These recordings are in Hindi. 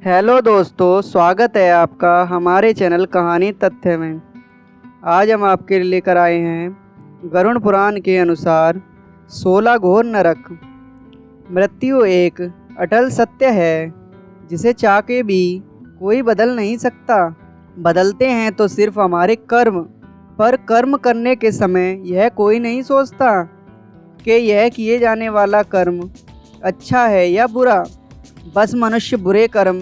हेलो दोस्तों, स्वागत है आपका हमारे चैनल कहानी तथ्य में। आज हम आपके लिए लेकर आए हैं गरुड़ पुराण के अनुसार 16 घोर नरक। मृत्यु एक अटल सत्य है जिसे चाह के भी कोई बदल नहीं सकता। बदलते हैं तो सिर्फ हमारे कर्म, पर कर्म करने के समय यह कोई नहीं सोचता कि यह किए जाने वाला कर्म अच्छा है या बुरा। बस मनुष्य बुरे कर्म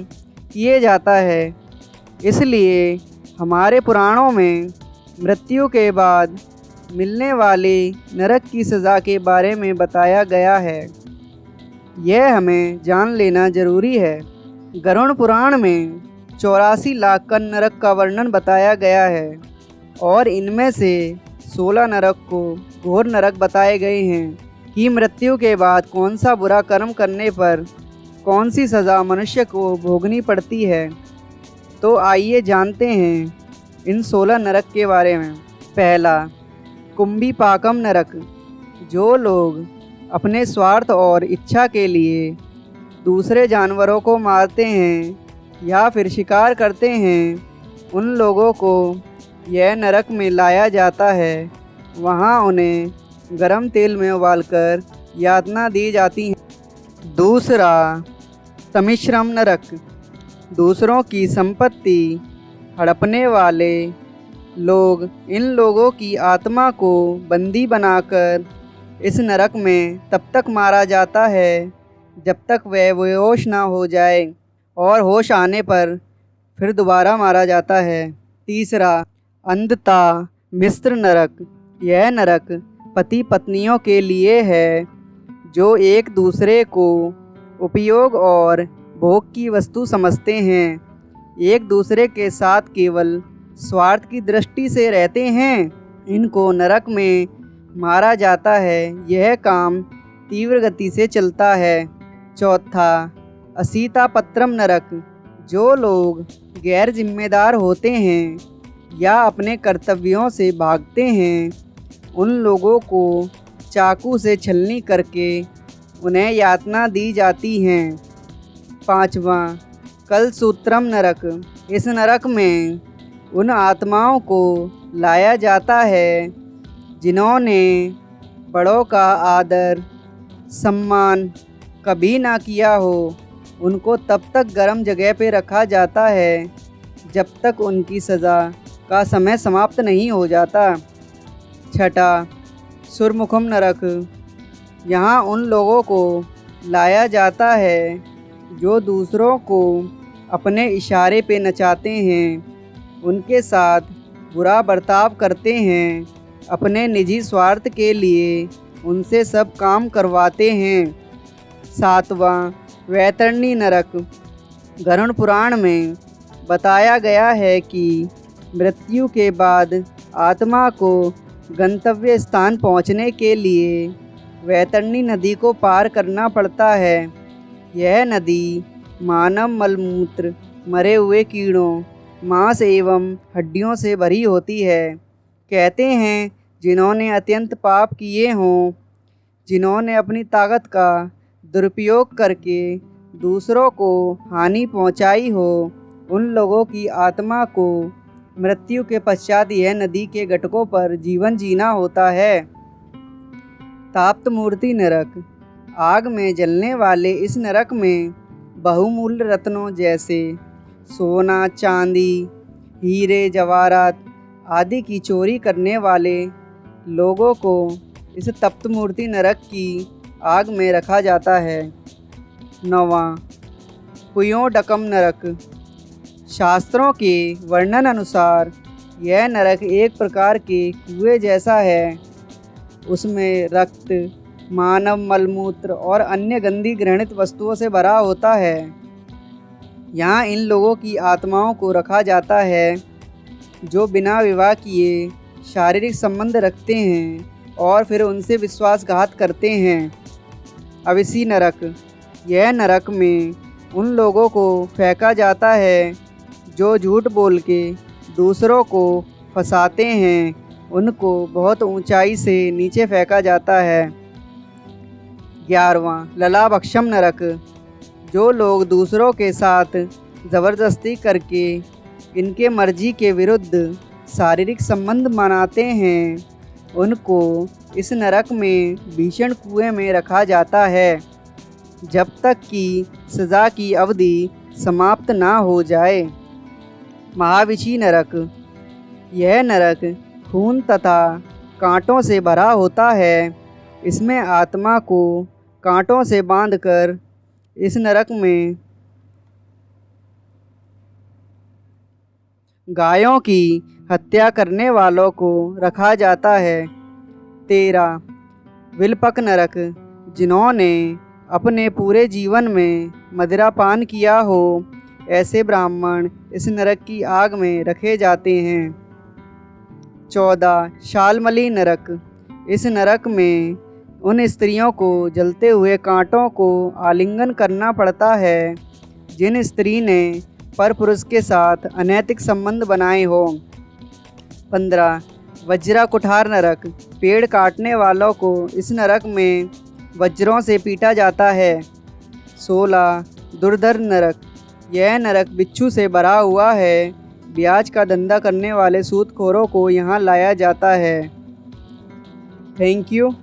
किए जाता है। इसलिए हमारे पुराणों में मृत्यु के बाद मिलने वाले नरक की सज़ा के बारे में बताया गया है। यह हमें जान लेना जरूरी है। गरुड़ पुराण में 84 लाख का नरक का वर्णन बताया गया है और इनमें से 16 नरक को घोर नरक बताए गए हैं कि मृत्यु के बाद कौन सा बुरा कर्म करने पर कौन सी सज़ा मनुष्य को भोगनी पड़ती है। तो आइए जानते हैं इन 16 नरक के बारे में। पहला, कुंभीपाकम नरक। जो लोग अपने स्वार्थ और इच्छा के लिए दूसरे जानवरों को मारते हैं या फिर शिकार करते हैं, उन लोगों को यह नरक में लाया जाता है। वहाँ उन्हें गरम तेल में उबालकर यातना दी जाती है। दूसरा, तमिश्रम नरक। दूसरों की संपत्ति हड़पने वाले लोग इन लोगों की आत्मा को बंदी बनाकर इस नरक में तब तक मारा जाता है जब तक वह बेहोश ना हो जाए, और होश आने पर फिर दोबारा मारा जाता है। तीसरा, अंधता मिस्र नरक। यह नरक पति पत्नियों के लिए है जो एक दूसरे को उपयोग और भोग की वस्तु समझते हैं, एक दूसरे के साथ केवल स्वार्थ की दृष्टि से रहते हैं। इनको नरक में मारा जाता है। यह काम तीव्र गति से चलता है। चौथा, असीतापत्रम नरक। जो लोग गैर जिम्मेदार होते हैं या अपने कर्तव्यों से भागते हैं, उन लोगों को चाकू से छलनी करके उन्हें यातना दी जाती हैं। पांचवा, कलसूत्रम नरक। इस नरक में उन आत्माओं को लाया जाता है जिन्होंने बड़ों का आदर सम्मान कभी ना किया हो। उनको तब तक गर्म जगह पे रखा जाता है जब तक उनकी सज़ा का समय समाप्त नहीं हो जाता। छठा, सुरमुखम नरक। यहाँ उन लोगों को लाया जाता है जो दूसरों को अपने इशारे पे नचाते हैं, उनके साथ बुरा बर्ताव करते हैं, अपने निजी स्वार्थ के लिए उनसे सब काम करवाते हैं। सातवां, वैतरणी नरक। गरुड़ पुराण में बताया गया है कि मृत्यु के बाद आत्मा को गंतव्य स्थान पहुंचने के लिए वैतरणी नदी को पार करना पड़ता है। यह नदी मानव मलमूत्र, मरे हुए कीड़ों, मांस एवं हड्डियों से भरी होती है। कहते हैं जिन्होंने अत्यंत पाप किए हों, जिन्होंने अपनी ताकत का दुरुपयोग करके दूसरों को हानि पहुंचाई हो, उन लोगों की आत्मा को मृत्यु के पश्चात यह नदी के घाटों पर जीवन जीना होता है। ताप्त मूर्ति नरक। आग में जलने वाले इस नरक में बहुमूल्य रत्नों जैसे सोना, चांदी, हीरे, जवाहरात आदि की चोरी करने वाले लोगों को इस तप्त मूर्ति नरक की आग में रखा जाता है। नौवां, पुयोडकम नरक। शास्त्रों के वर्णन अनुसार यह नरक एक प्रकार के कुएं जैसा है। उसमें रक्त, मानव मलमूत्र और अन्य गंदी घृणित वस्तुओं से भरा होता है। यहाँ इन लोगों की आत्माओं को रखा जाता है जो बिना विवाह किए शारीरिक संबंध रखते हैं और फिर उनसे विश्वासघात करते हैं। अविसी नरक। यह नरक में उन लोगों को फेंका जाता है जो झूठ बोल के दूसरों को फंसाते हैं। उनको बहुत ऊंचाई से नीचे फेंका जाता है। 11वां, ललाभक्षम नरक। जो लोग दूसरों के साथ ज़बरदस्ती करके इनके मर्जी के विरुद्ध शारीरिक संबंध मनाते हैं, उनको इस नरक में भीषण कुएं में रखा जाता है जब तक कि सज़ा की अवधि समाप्त ना हो जाए। महाविषी नरक। यह नरक खून तथा कांटों से भरा होता है। इसमें आत्मा को कांटों से बांधकर इस नरक में गायों की हत्या करने वालों को रखा जाता है। 13 विलपक नरक। जिन्होंने अपने पूरे जीवन में मदिरापान किया हो, ऐसे ब्राह्मण इस नरक की आग में रखे जाते हैं। 14 शालमली नरक। इस नरक में उन स्त्रियों को जलते हुए कांटों को आलिंगन करना पड़ता है जिन स्त्री ने परपुरुष के साथ अनैतिक संबंध बनाए हो। 15 वज्रा कुठार नरक। पेड़ काटने वालों को इस नरक में वज्रों से पीटा जाता है। 16 दुर्धर नरक। यह नरक बिच्छू से भरा हुआ है। ब्याज का धंधा करने वाले सूदखोरों को यहाँ लाया जाता है। Thank you.